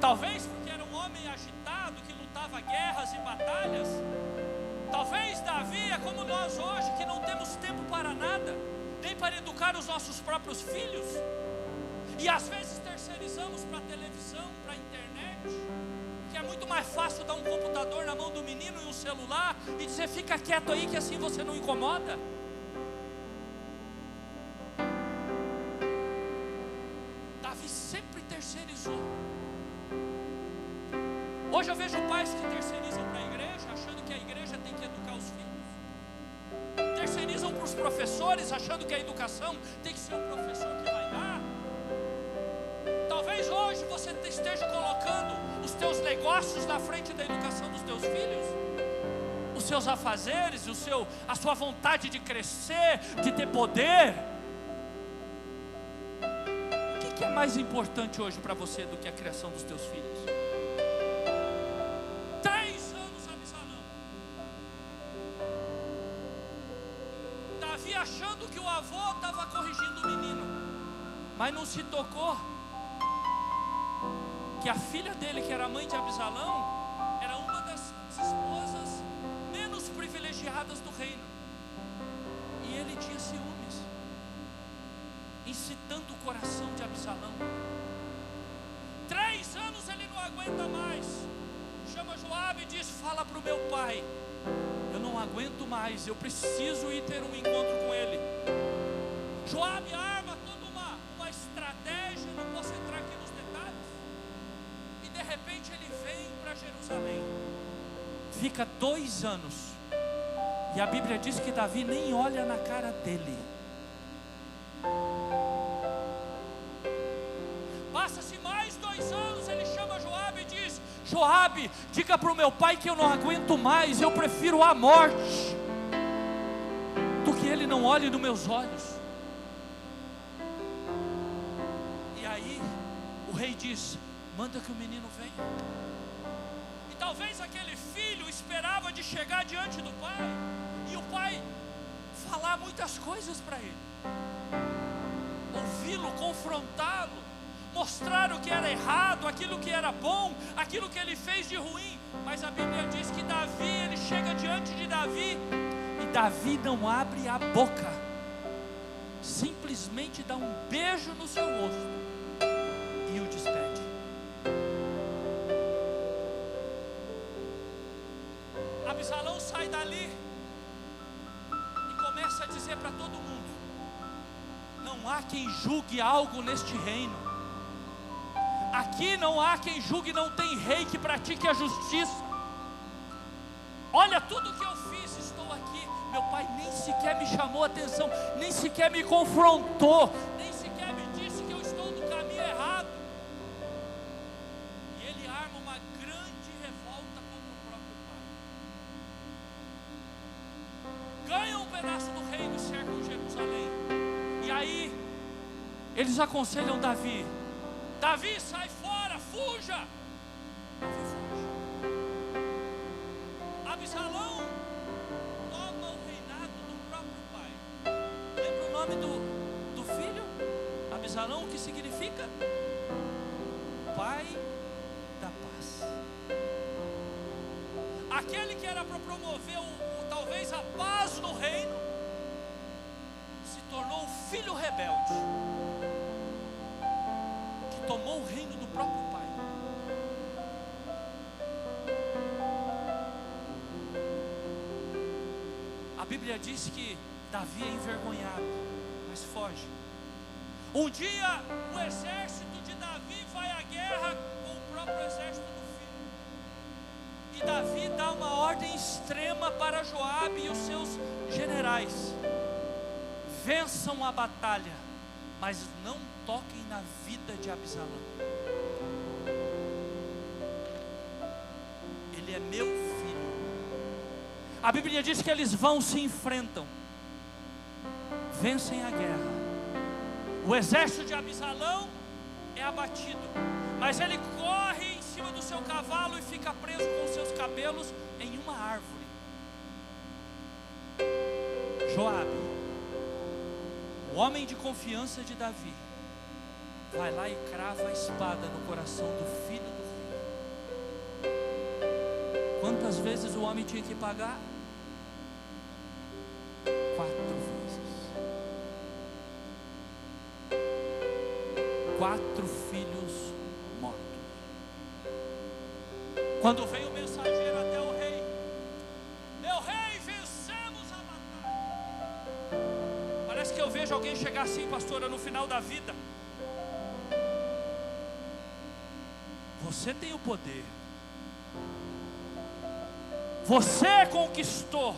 talvez porque era um homem agitado que lutava guerras e batalhas. Talvez Davi é como nós hoje, que não temos tempo para nada, nem para educar os nossos próprios filhos, e às vezes terceirizamos para a televisão, para a internet, que é muito mais fácil dar um computador na mão do menino e um celular e dizer: fica quieto aí que assim você não incomoda. sempre terceirizou. Hoje eu vejo pais que terceirizam para a igreja, achando que a igreja tem que educar os filhos. Terceirizam para os professores, achando que a educação tem que ser o professor que vai dar. Talvez hoje você esteja colocando os teus negócios na frente da educação dos teus filhos, os seus afazeres, a sua vontade de crescer, de ter poder. O que é mais importante hoje para você do que a criação dos teus filhos? 3 anos Absalão, Davi achando que o avô estava corrigindo o menino, mas não se tocou que a filha dele, que era a mãe de Absalão, era uma das esposas menos privilegiadas do reino. E ele tinha ciúmes, incitando o coração de Absalão. 3 anos ele não aguenta mais. Chama Joabe e diz: fala para o meu pai, eu não aguento mais, eu preciso ir ter um encontro com ele. Joabe arma toda uma estratégia, não posso entrar aqui nos detalhes. E de repente ele vem para Jerusalém. Fica 2 anos. E a Bíblia diz que Davi nem olha na cara dele. Passa-se mais 2 anos, ele chama Joabe e diz: Joabe, diga para o meu pai que eu não aguento mais, eu prefiro a morte do que ele não olhe nos meus olhos. E aí o rei diz: manda que o menino venha. E talvez aquele filho esperava de chegar diante do pai, e o pai falar muitas coisas para ele, ouvi-lo, confrontá-lo, mostrar o que era errado, aquilo que era bom, aquilo que ele fez de ruim. Mas a Bíblia diz que Davi, ele chega diante de Davi, e Davi não abre a boca, simplesmente dá um beijo no seu rosto e o despede. Absalão sai dali e começa a dizer para todo mundo: não há quem julgue algo neste reino. Aqui não há quem julgue, não tem rei que pratique a justiça. Olha tudo que eu fiz, estou aqui. Meu pai nem sequer me chamou a atenção, nem sequer me confrontou, nem sequer me disse que eu estou no caminho errado. E ele arma uma grande revolta contra o próprio pai. Ganham um pedaço do reino e cercam Jerusalém. E aí eles aconselham Davi: Davi, sai fora, fuja. Davi foge. Absalão toma o reinado do próprio pai. Lembra o nome do filho? Absalão, o que significa? Pai da paz. Aquele que era para promover talvez a paz no reino, se tornou o filho rebelde, tomou o reino do próprio pai. A Bíblia diz que Davi é envergonhado, mas foge. Um dia o exército de Davi vai à guerra com o próprio exército do filho. E Davi dá uma ordem extrema para Joabe e os seus generais: vençam a batalha, mas não toquem na vida de Absalão. Ele é meu filho. A Bíblia diz que eles vão, se enfrentam, vencem a guerra. O exército de Absalão é abatido, mas ele corre em cima do seu cavalo e fica preso com seus cabelos em uma árvore. Joabe, o homem de confiança de Davi, vai lá e crava a espada no coração do filho do rei. Quantas vezes o homem tinha que pagar? 4 vezes. 4 filhos mortos. Quando veio o mensageiro até o rei: meu rei, vencemos a batalha. Parece que eu vejo alguém chegar assim, pastora, no final da vida, Você tem o poder. Você conquistou.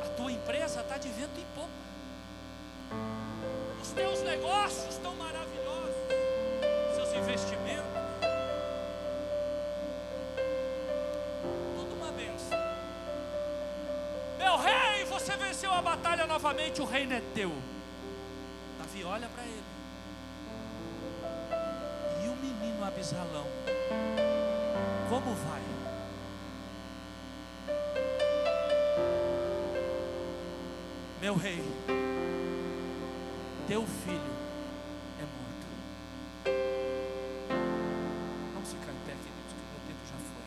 A tua empresa está de vento em popa. Os teus negócios estão maravilhosos. Seus investimentos. Tudo uma bênção. Meu rei, você venceu a batalha novamente. O reino é teu. Davi olha para ele. E o menino Absalão, como vai? Meu rei, teu filho é morto. Vamos ficar em pé, queridos, que o meu tempo já foi.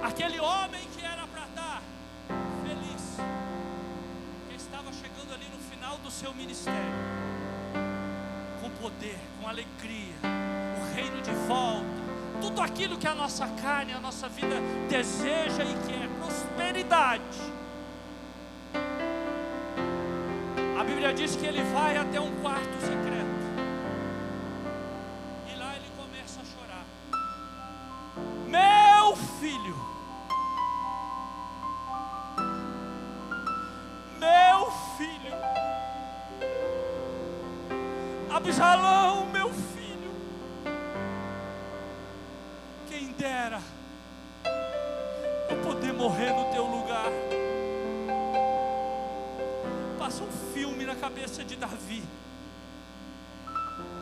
Aquele homem que era para estar feliz, que estava chegando ali no final do seu ministério, com poder, com alegria, o reino de volta, tudo aquilo que a nossa carne, a nossa vida deseja e quer, prosperidade. A Bíblia diz que ele vai até um quarto secreto, e lá ele começa a chorar. Meu filho, meu filho, Absalão, meu filho, quem dera eu poder morrer no teu lugar. Passa um filme na cabeça de Davi,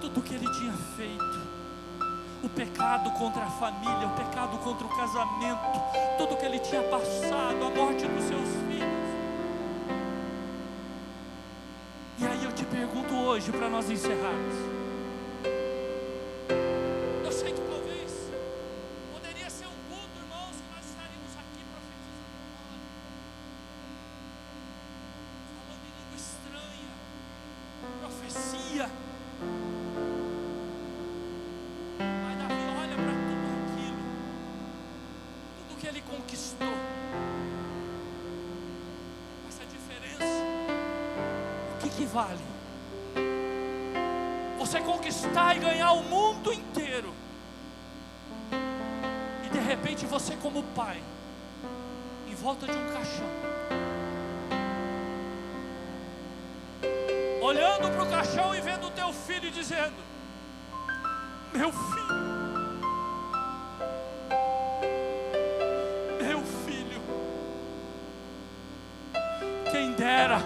tudo que ele tinha feito, o pecado contra a família, o pecado contra o casamento, tudo que ele tinha passado, a morte dos seus filhos. E aí eu te pergunto hoje, para nós encerrarmos, eu sei que talvez poderia ser um culto, irmãos, que nós estaríamos aqui profetizando, falando em língua estranha, profecia. Mas Davi olha para tudo aquilo, tudo que ele conquistou. Essa diferença, o que vale? Você conquistar e ganhar o mundo inteiro, e de repente você, como pai, em volta de um caixão, olhando para o caixão e vendo o teu filho dizendo: meu filho, meu filho, quem dera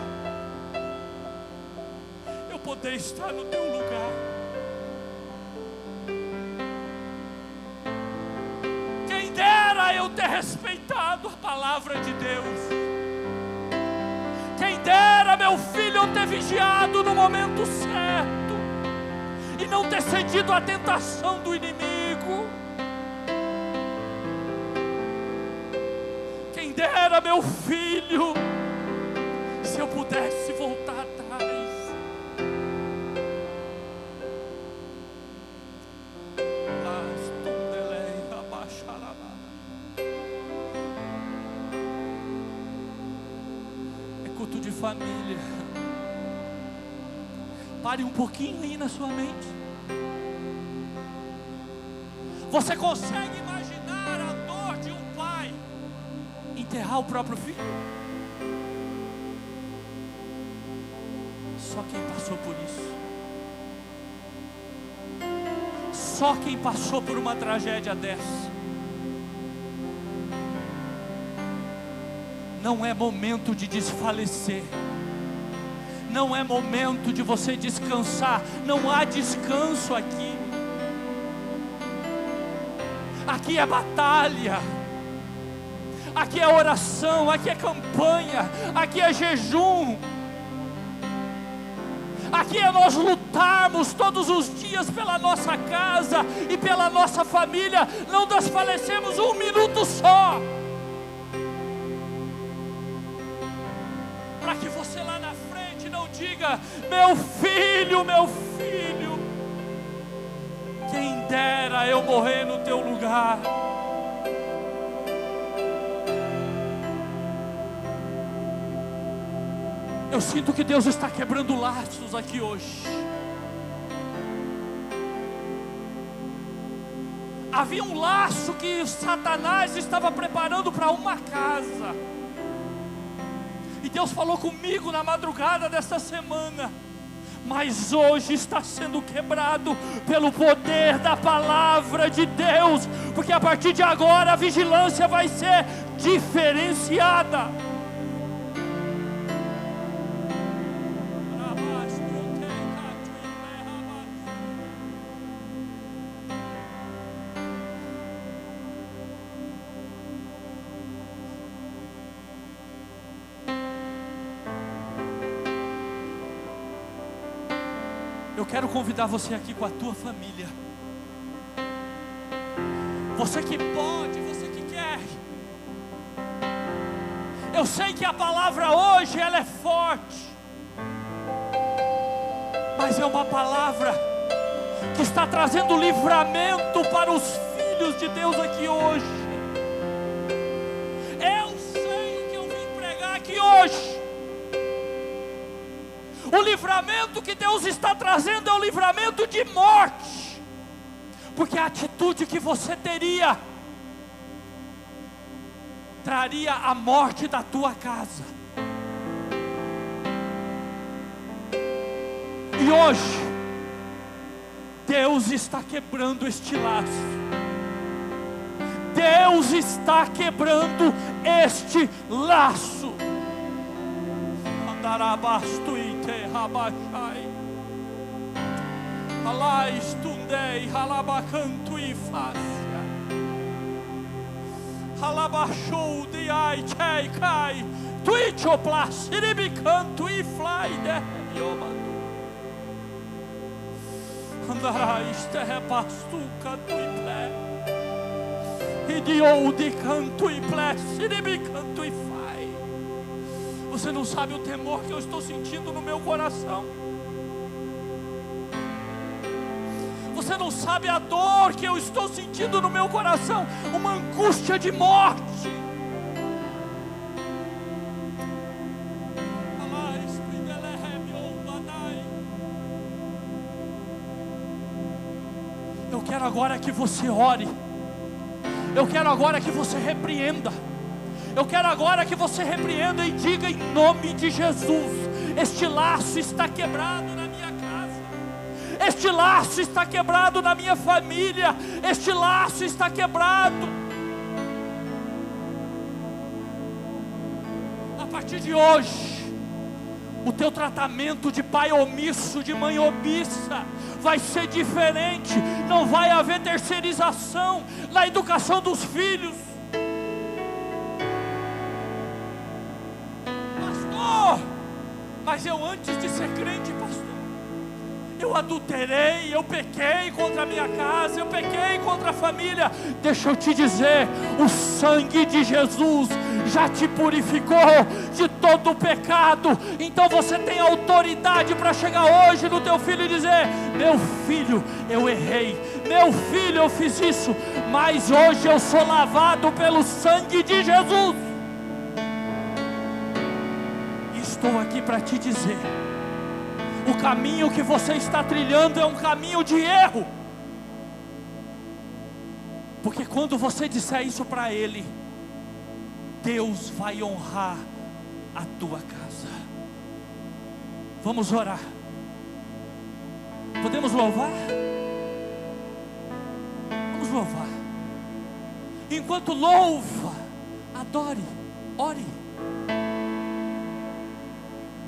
eu poder estar no teu lugar. Quem dera eu ter respeitado a palavra de Deus. Quem dera, meu filho, eu ter vigiado no momento certo e não ter cedido à tentação do inimigo. Quem dera, meu filho, se eu pudesse voltar atrás. É culto de família. Pare um pouquinho aí na sua mente. Você consegue imaginar a dor de um pai enterrar o próprio filho? Só quem passou por isso. Só quem passou por uma tragédia dessa. Não é momento de desfalecer. Não é momento de você descansar. Não há descanso aqui. Aqui é batalha. Aqui é oração. Aqui é campanha. Aqui é jejum. Aqui é nós lutarmos todos os dias pela nossa casa e pela nossa família. Não desfalecemos um minuto só. Para que você lá na frente não diga: meu filho, quem dera eu morrer no teu lugar. Eu sinto que Deus está quebrando laços aqui hoje. Havia um laço que Satanás estava preparando para uma casa. E Deus falou comigo na madrugada desta semana: mas hoje está sendo quebrado pelo poder da palavra de Deus, porque a partir de agora a vigilância vai ser diferenciada. Eu quero convidar você aqui com a tua família. Você que pode, você que quer. Eu sei que a palavra hoje ela é forte, mas é uma palavra que está trazendo livramento para os filhos de Deus aqui hoje. Eu sei o que eu vim pregar aqui hoje. O livramento que Deus está trazendo é o livramento de morte, porque a atitude que você teria traria a morte da tua casa. E hoje Deus está quebrando este laço. Deus está quebrando este laço. Andarabastuite rabachai, alaistundei halabacanto e fácia, halabachou de ai chai cai, tuichoplas iribicanto e flaide yomado. Andaraiste repastuca tuiple, idiou de canto e ples iribicanto e fai. Você não sabe o temor que eu estou sentindo no meu coração. Você não sabe a dor que eu estou sentindo no meu coração. Uma angústia de morte. Eu quero agora que você ore. Eu quero agora que você repreenda. Eu quero agora que você repreenda e diga em nome de Jesus: este laço está quebrado na minha casa. Este laço está quebrado na minha família. Este laço está quebrado. A partir de hoje, o teu tratamento de pai omisso, de mãe omissa, vai ser diferente. Não vai haver terceirização na educação dos filhos. Mas eu, antes de ser crente, pastor, eu adulterei, eu pequei contra a minha casa, eu pequei contra a família. Deixa eu te dizer, o sangue de Jesus já te purificou de todo o pecado. Então você tem autoridade para chegar hoje no teu filho e dizer: meu filho, eu errei, meu filho, eu fiz isso, mas hoje eu sou lavado pelo sangue de Jesus. Estou aqui para te dizer: o caminho que você está trilhando é um caminho de erro. Porque quando você disser isso para Ele, Deus vai honrar a tua casa. Vamos orar. Podemos louvar? Vamos louvar. Enquanto louva, adore, ore.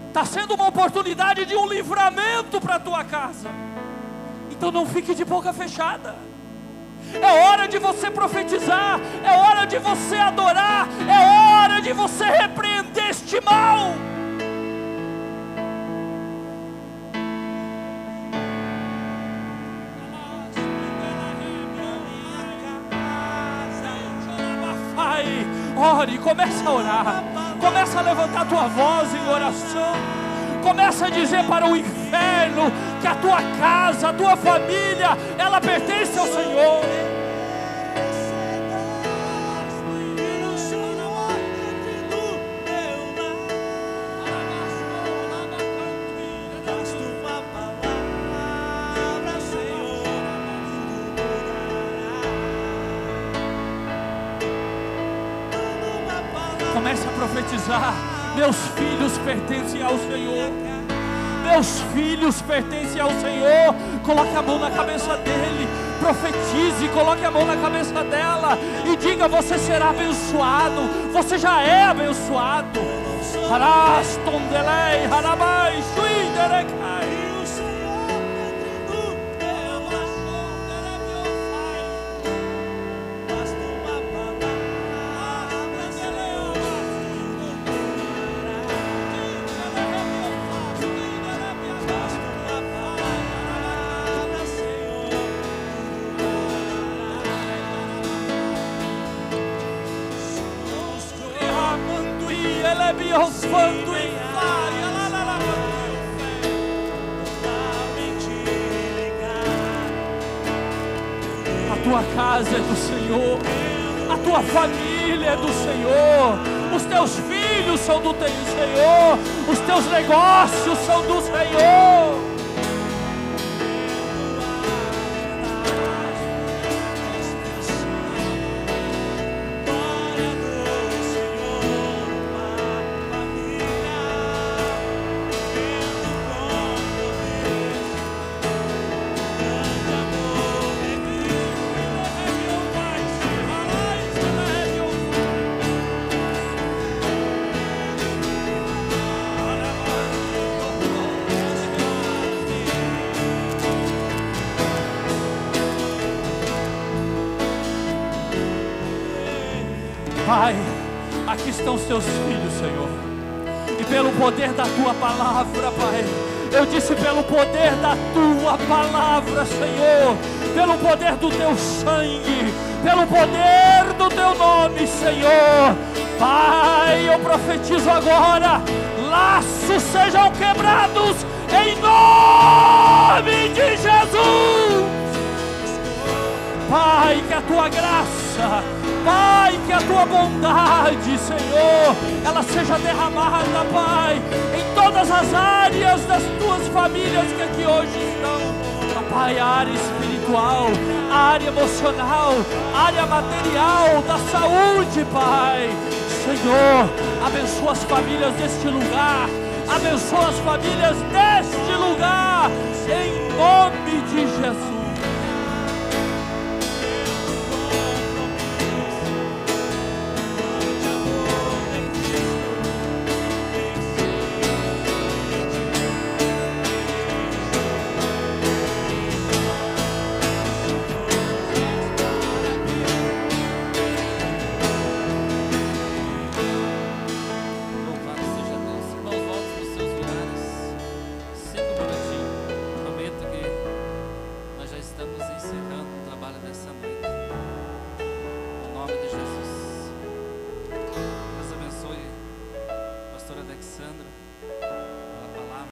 Está sendo uma oportunidade de um livramento para a tua casa. Então não fique de boca fechada. É hora de você profetizar. É hora de você adorar. É hora de você repreender este mal. Ore, começa a orar. Começa a levantar a tua voz em oração. Começa a dizer para o inferno que a tua casa, a tua família, ela pertence ao Senhor. Comece a profetizar. Meus filhos pertencem ao Senhor. Meus filhos pertencem ao Senhor. Coloque a mão na cabeça dele. Profetize, coloque a mão na cabeça dela e diga: você será abençoado. Você já é abençoado. Harastondelei, harabai, shuiderekai. A tua casa é do Senhor, a tua família é do Senhor, os teus filhos são do Senhor, os teus negócios são do Senhor. Pai, aqui estão os teus filhos, Senhor, e pelo poder da tua palavra, Pai, eu disse pelo poder da tua palavra, Senhor, pelo poder do teu sangue, pelo poder do teu nome, Senhor, Pai, eu profetizo agora, laços sejam quebrados em nome de Jesus. Pai, que a tua graça, Pai, que a tua bondade, Senhor, ela seja derramada, Pai, em todas as áreas das tuas famílias que aqui hoje estão. Pai, a área espiritual, a área emocional, a área material, da saúde, Pai. Senhor, abençoa as famílias deste lugar, abençoa as famílias deste lugar, em nome de Jesus. Estamos encerrando.